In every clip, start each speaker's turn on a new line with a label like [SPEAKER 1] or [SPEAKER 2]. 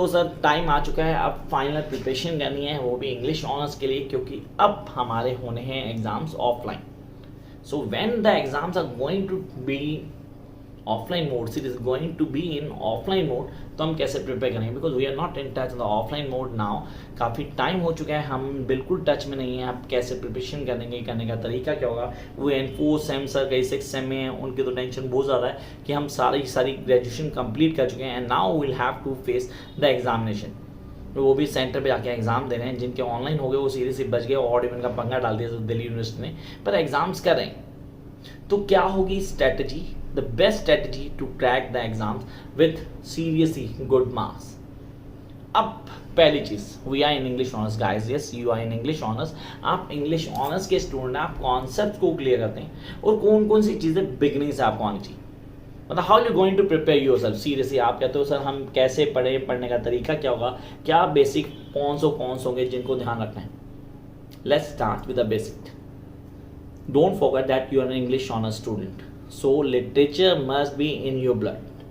[SPEAKER 1] तो sir time आ चुका है, अब फाइनल प्रिपरेशन करनी है, वो भी इंग्लिश ऑनर्स के लिए, क्योंकि अब हमारे होने हैं exams offline. So when the exams are going to be offline mode, it is going to be in offline mode, तो हम कैसे प्रिपेयर करेंगे, because we are not in touch in the offline mode now. काफ़ी time हो चुका है, हम बिल्कुल टच में नहीं है. आप कैसे प्रिपरेशन करेंगे, करने का तरीका क्या होगा. वो एन 4 सेम सर कई 6 सेम में हैं, उनकी तो टेंशन बहुत ज़्यादा है कि हम सारी ग्रेजुएशन कंप्लीट कर चुके हैं and now will have to face the examination. वो भी सेंटर पे जाके एग्जाम दे रहे हैं. जिनके ऑनलाइन हो गए वो सीरियसली बच गए, और इवन का पंगा डाल दिया दिल्ली यूनिवर्सिटी ने, पर एग्जाम्स कर रहे हैं. तो क्या होगी strategy, the best strategy to crack the exams with seriously good marks. अब पहली चीज, we are in English honours guys, yes you are in English honours. आप इंग्लिश ऑनर्स के स्टूडेंट हैं, आप कॉन्सेप्ट को क्लियर करते हैं और कौन कौन सी चीजें बिगनिंग से आपको आनी चाहिए. मतलब how you going to prepare yourself. Seriously आप कहते हो सर हम कैसे पढ़े, पढ़ने का तरीका क्या होगा, क्या बेसिक पॉइंट्स होंगे जिनको ध्यान रखना है. Let's start with the basic. Don't forget that you are an English honors student. So literature must be in your blood.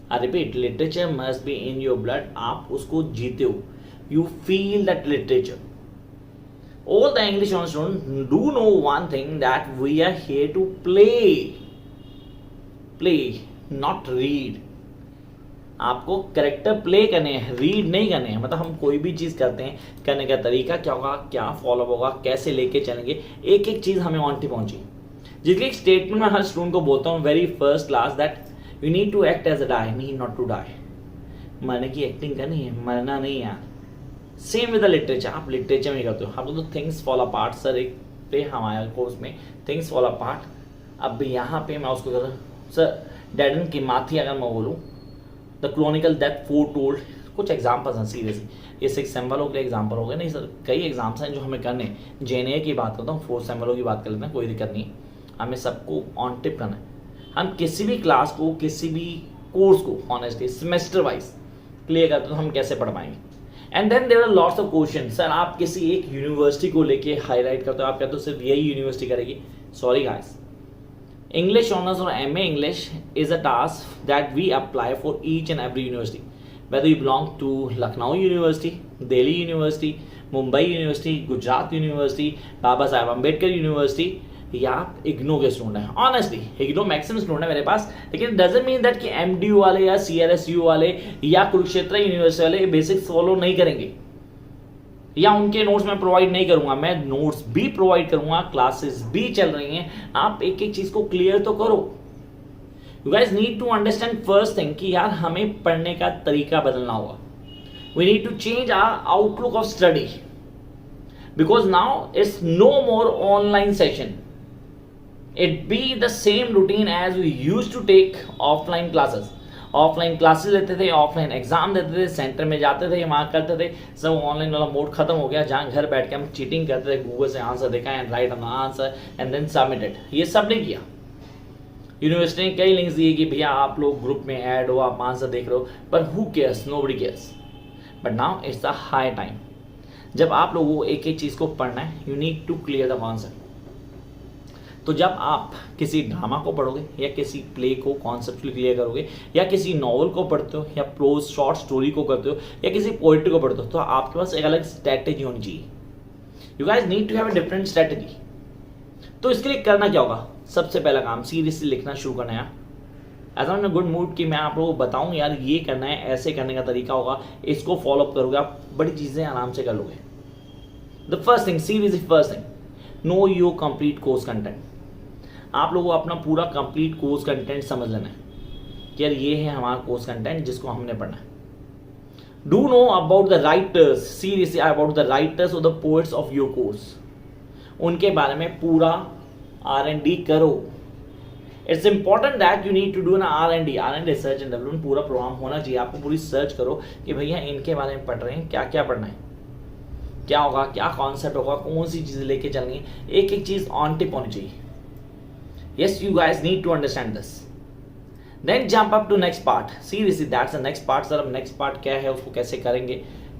[SPEAKER 1] I repeat, literature must be in your blood. आप उसको जीते हो. You feel that literature. All the English honors students do know one thing, that we are here to play. Play, not read. आपको character play करने हैं, read नहीं करने हैं. मतलब हम कोई भी चीज़ करते हैं, करने का तरीका क्या होगा, क्या फॉलो होगा, कैसे लेके चलेंगे, एक एक चीज़ हमें ऑन टिप पहुंची. जिसके एक स्टेटमेंट में हर स्टूडेंट को बोलता हूँ very first class, that you need to act as a die, need not to die. मरने की एक्टिंग करनी है, मरना नहीं यार. Same with the literature. आप लिटरेचर में करते हो, हम तो थिंग्स फॉल अपार्ट सर एक पे हमारे कोर्स में थिंग्स फॉल अपार्ट. अब यहाँ पे मैं उसको कहता हूँ सर डैडन की माथी, अगर मैं बोलूँ द क्रॉनिकल दैट फोरटोल्ड. कुछ एग्जाम्पल्स हैं सीरियसली, ये 6 सेम वालों के एग्जाम्पल हो गए, नहीं सर कई एग्जाम्स हैं जो हमें करने. JNA की बात करता हूँ, 4 सेम वालों की बात कर लेते हैं, कोई दिक्कत नहीं. हमें सबको ऑन टिप करना है. हम किसी भी क्लास को, किसी भी कोर्स को ऑनेस्टली सेमेस्टर वाइज क्लियर करते हो तो हम कैसे पढ़ पाएंगे. And then there are lots of question. Sir आप किसी एक यूनिवर्सिटी को लेके हाईलाइट करते हो, आप कहते हो सिर्फ यही यूनिवर्सिटी करेगी. Sorry guys, English honors or MA English is a task that we apply for each and every university. Whether you belong to Lucknow University, Delhi University, Mumbai University, Gujarat University, Baba Saheb Ambedkar University, या इग्नो के student हैं. Honestly IGNOU maximum student है मेरे पास, लेकिन doesn't mean that कि MDU वाले या CRSU वाले या कुरुक्षेत्र यूनिवर्सिटी वाले बेसिक्स फॉलो नहीं करेंगे या उनके नोट्स मैं प्रोवाइड नहीं करूंगा. मैं नोट्स भी प्रोवाइड करूंगा, क्लासेस भी चल रही हैं. आप एक एक चीज को क्लियर तो करो. You guys need to understand first thing कि यार हमें पढ़ने का तरीका बदलना होगा. We need to change our outlook of study, because now it's no more online session. It be the same routine as we used to take offline classes. Offline classes लेते थे, ऑफलाइन एग्जाम देते थे, centre में जाते थे, वहाँ करते थे. सब ऑनलाइन वाला मोड खत्म हो गया, जहाँ घर बैठ के हम चीटिंग करते थे, गूगल से आंसर देखा and write on answer and then submitted. ये सब नहीं किया. यूनिवर्सिटी ने कई लिंक्स दिए कि भैया आप लोग ग्रुप में ऐड हो, आप आंसर देख रहे हो, पर who cares, nobody cares. But now it's the high time. जब आप लोगों को एक एक चीज़ को पढ़ना है, you need to clear the concept. तो जब आप किसी ड्रामा को पढ़ोगे या किसी प्ले को कॉन्सेप्चुअली क्लियर करोगे या किसी नॉवल को पढ़ते हो या प्रोज शॉर्ट स्टोरी को करते हो या किसी पोइट्री को पढ़ते हो, तो आपके पास एक अलग स्ट्रैटेजी होनी चाहिए. You guys need to have a different strategy. तो इसके लिए करना क्या होगा, सबसे पहला काम सीरियसली लिखना शुरू करना है. एज ऑन गुड मूड कि मैं आप लोगों को बताऊं यार ये करना है, ऐसे करने का तरीका होगा, इसको फॉलो अप करोगे आप, बड़ी चीज़ें आराम से कर लोगे. The first thing, seriously first thing, know your complete course content. आप लोगों को अपना पूरा कंप्लीट कोर्स कंटेंट समझ लेना है कि यार ये है हमारा कोर्स कंटेंट जिसको हमने पढ़ना है. Do know about the writers, seriously about the writers और the poets of your course. उनके बारे में पूरा R&D करो. It's important that you need to do ना R&D, रिसर्च एंड डेवलपमेंट पूरा प्रोग्राम होना चाहिए. आपको पूरी सर्च करो कि भैया इनके बारे में पढ़ रहे हैं, क्या क्या पढ़ना है, क्या होगा, क्या कॉन्सेप्ट होगा, कौन सी चीज़ें लेके चलनी है, एक एक चीज़ ऑन टिप होनी चाहिए. Yes, you guys need to understand this. Then jump up to next part. Seriously, that's the next part. Sir अब next part क्या है, उसको कैसे करेंगे,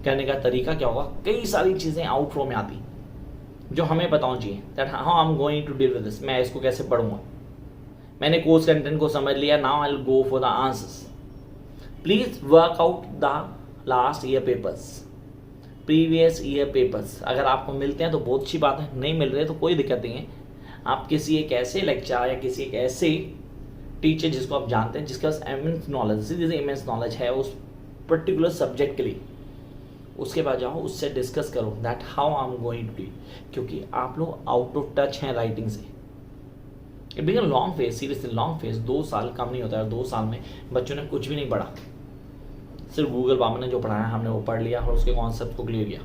[SPEAKER 1] करने का तरीका क्या होगा. कई सारी चीज़ें आउट फ्लो में आती जो हमें बताना चाहिए that how I'm going to deal with this. मैं इसको कैसे पढ़ूंगा. मैंने कोर्स कंटेंट को समझ लिया, now I'll go for the answers. Please work out the last year papers, previous year papers अगर आपको मिलते हैं तो बहुत अच्छी बात है, नहीं मिल रहे तो कोई दिक्कत नहीं है। आप किसी एक ऐसे लेक्चर या किसी एक ऐसे टीचर जिसको आप जानते हैं, जिसके पास इमेंस नॉलेज, जैसे इमेंस नॉलेज है उस पर्टिकुलर सब्जेक्ट के लिए, उसके बाद जाओ, उससे डिस्कस करो that how I am going to read, क्योंकि आप लोग आउट ऑफ टच हैं राइटिंग से। It become long phase, seriously long phase, 2 साल कम नहीं होता है। 2 साल में बच्चों ने कुछ भी नहीं पढ़ा, सिर्फ गूगल बाबा ने जो पढ़ाया हमने वो पढ़ लिया और उसके कॉन्सेप्ट को क्लियर किया।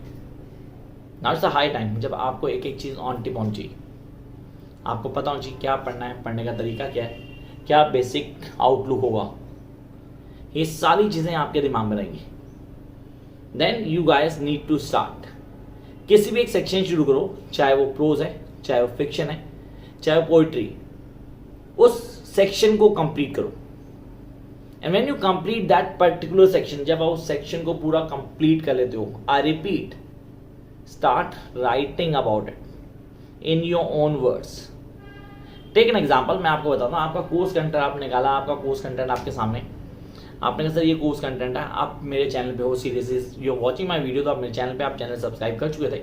[SPEAKER 1] Now it's a high time जब आपको एक एक चीज़ ऑन टिप होनी चाहिए, आपको पता होना चाहिए क्या पढ़ना है, पढ़ने का तरीका क्या है, क्या बेसिक आउटलुक होगा, ये सारी चीज़ें आपके दिमाग में रहेंगी। Then you guys need to start, किसी भी एक सेक्शन शुरू करो, चाहे वो प्रोज है, चाहे वो फिक्शन है, चाहे वो पोइट्री, उस सेक्शन को कंप्लीट करो। And when you complete that particular section, जब आप उस सेक्शन को पूरा कंप्लीट कर लेते हो, I repeat, start writing about it in your own words. Take an example, मैं आपको बताता हूँ, आपका कोर्स कंटेंट आप निकाला, आपका कोर्स कंटेंट आपके सामने, आपने कहा सर ये कोर्स कंटेंट है, आप मेरे चैनल पे हो, seriously you are watching my video, तो आप मेरे चैनल पे, आप चैनल सब्सक्राइब कर चुके थे,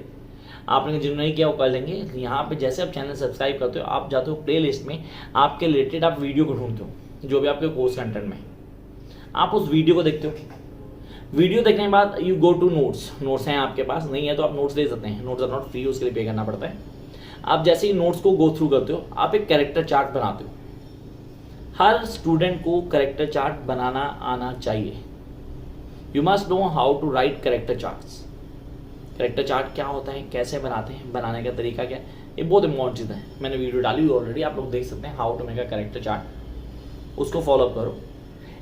[SPEAKER 1] आपने जिन्होंने नहीं किया वो कर लेंगे। यहाँ पे जैसे आप चैनल सब्सक्राइब करते हो, आप जाते हो प्ले लिस्ट में, आपके रिलेटेड आप वीडियो को ढूंढते हो जो भी आपके कोर्स कंटेंट में, आप उस वीडियो को देखते हो। वीडियो देखने के बाद you go to notes, notes हैं आपके पास, नहीं है तो आप नोट्स ले सकते हैं, नोट्स आर नॉट फ्री, उसके लिए पे करना पड़ता है। आप जैसे ही नोट्स को गो थ्रू करते हो, आप एक कैरेक्टर चार्ट बनाते हो। हर स्टूडेंट को कैरेक्टर चार्ट बनाना आना चाहिए। You must know how to write character charts. Character chart क्या होता है, कैसे बनाते हैं, बनाने का तरीका क्या है, ये बहुत इंपॉर्टेंट चीज़ है। मैंने वीडियो डाली हुई ऑलरेडी, आप लोग देख सकते हैं, how to make a character chart, उसको फॉलो करो।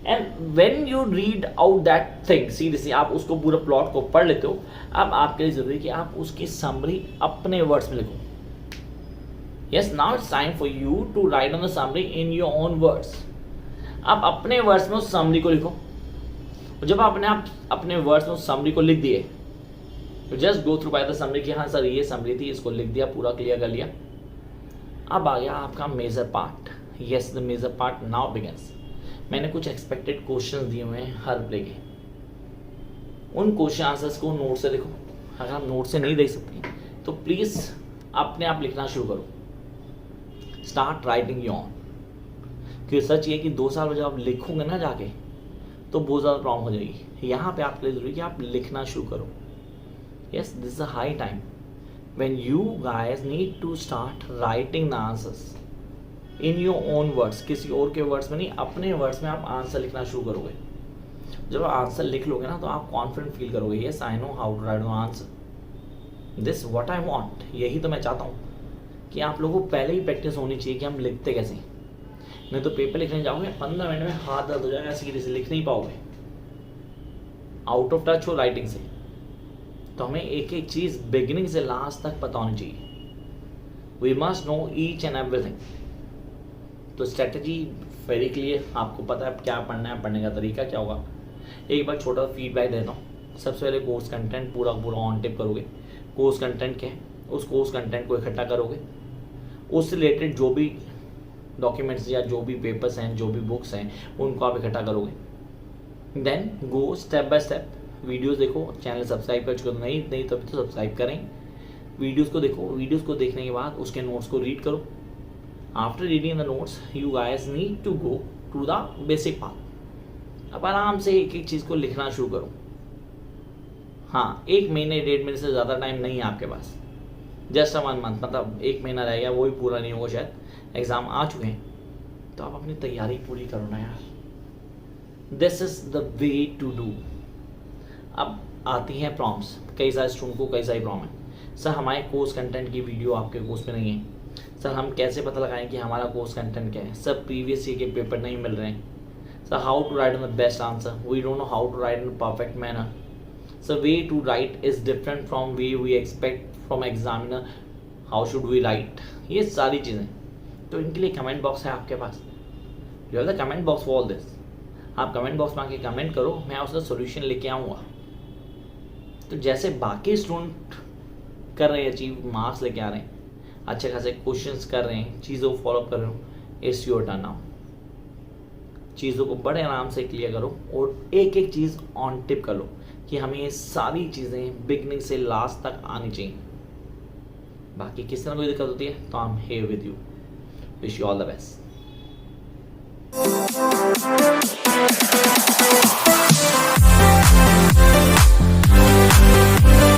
[SPEAKER 1] And when you read out that thing, seriously आप उसको पूरा प्लॉट को पढ़ लेते हो, अब आपके लिए जरूरी है कि आप उसकी समरी अपने वर्ड्स में लिखो। Yes, now it's time for you to write on the summary in your own words. आप अपने वर्ड्स में उस समरी को लिखो। जब आपने अपने वर्ड्स में उस समरी को लिख दिए, तो just go through by the summary कि हाँ सर ये समरी थी, इसको लिख दिया, पूरा क्लियर कर लिया। अब आ गया आपका major part. Yes, the major part now begins. मैंने कुछ एक्सपेक्टेड क्वेश्चंस दिए हुए हैं हर प्ले के, उन क्वेश्चन आंसर्स को नोट से लिखो। अगर आप नोट से नहीं देख सकते तो प्लीज़ अपने आप लिखना शुरू करो। स्टार्ट राइटिंग योर ओन, क्योंकि सच ये कि 2 साल में जब आप लिखोगे ना जाके तो बहुत ज़्यादा प्रॉब्लम हो जाएगी। यहाँ पे आपके लिए जरूरी है कि आप लिखना शुरू करो। Yes, this is a high time when you guys need to start writing the answers in your own words. किसी और के वर्ड्स में नहीं, अपने वर्ड्स में आप आंसर लिखना शुरू करोगे। जब आप आंसर लिख लोगे ना तो आप कॉन्फिडेंट फील करोगे। Yes, I know how to write the answer, this what I want. यही तो मैं चाहता हूँ कि आप लोगों को पहले ही प्रैक्टिस होनी चाहिए कि हम लिखते कैसे। नहीं तो पेपर लिखने जाओगे 15 मिनट में हाथ दर्द हो जाएगा, सीरियसली लिख नहीं पाओगे, आउट ऑफ टच हो राइटिंग से। तो हमें एक एक चीज़ बिगिनिंग से लास्ट तक पता होनी चाहिए। We must know each and everything. तो स्ट्रेटजी वेरी क्लियर, आपको पता है क्या पढ़ना है, पढ़ने का तरीका क्या होगा। एक बार छोटा फीडबैक देता हूँ। सबसे पहले कोर्स कंटेंट पूरा ऑन टिप करोगे। कोर्स कंटेंट क्या है, उस कोर्स कंटेंट को इकट्ठा करोगे, उससे रिलेटेड जो भी डॉक्यूमेंट्स या जो भी पेपर्स हैं, जो भी बुक्स हैं, उनको आप इकट्ठा करोगे। Then go step by step. Videos देखो, चैनल सब्सक्राइब कर चुके हो, नहीं तो सब्सक्राइब करें। वीडियोस को देखो, वीडियोस को देखने के बाद उसके नोट्स को रीड करो। After reading the notes you guys need to go to the basic part. अब आराम से एक एक चीज़ को लिखना शुरू करो। हाँ, 1 महीने 1.5 महीने से ज़्यादा टाइम नहीं है आपके पास, जस्ट 1 मंथ, मतलब 1 महीना रह गया, वो भी पूरा नहीं होगा शायद, एग्ज़ाम आ चुके हैं। तो आप अपनी तैयारी पूरी करो ना यार। This is the way to do. अब आती हैं प्रॉम्प्ट्स। कई सारे स्टूडेंट को कई सारी प्रॉब्लम है, सर हमारे कोर्स कंटेंट की वीडियो आपके कोर्स में नहीं है, सर हम कैसे पता लगाएं कि हमारा कोर्स कंटेंट क्या है, सर प्रीवियस ईयर के पेपर नहीं मिल रहे हैं, sir how to write the best answer, we don't know how to write in perfect manner, sir way to write is different from way we expect from examiner, how should we write. ये सारी चीज़ें, तो इनके लिए comment box है आपके पास। You have the comment box for all this. आप कमेंट बॉक्स में आके कमेंट करो, मैं उसका सोल्यूशन लेके आऊँगा। तो जैसे बाकी स्टूडेंट कर रहे हैं, अचीव मार्क्स लेके आ रहे हैं, अच्छे खासे क्वेश्चंस कर रहे हैं, चीज़ों को फॉलो कर रहे हो, इट्स योर टर्न नाउ। चीज़ों को बड़े आराम से क्लियर करो और एक एक चीज़ ऑन टिप कर लो। कि हमें ये सारी चीज़ें बिगनिंग से लास्ट तक आनी चाहिए। बाकी किस तरह कोई दिक्कत होती है तो I am here with you, wish you all the best.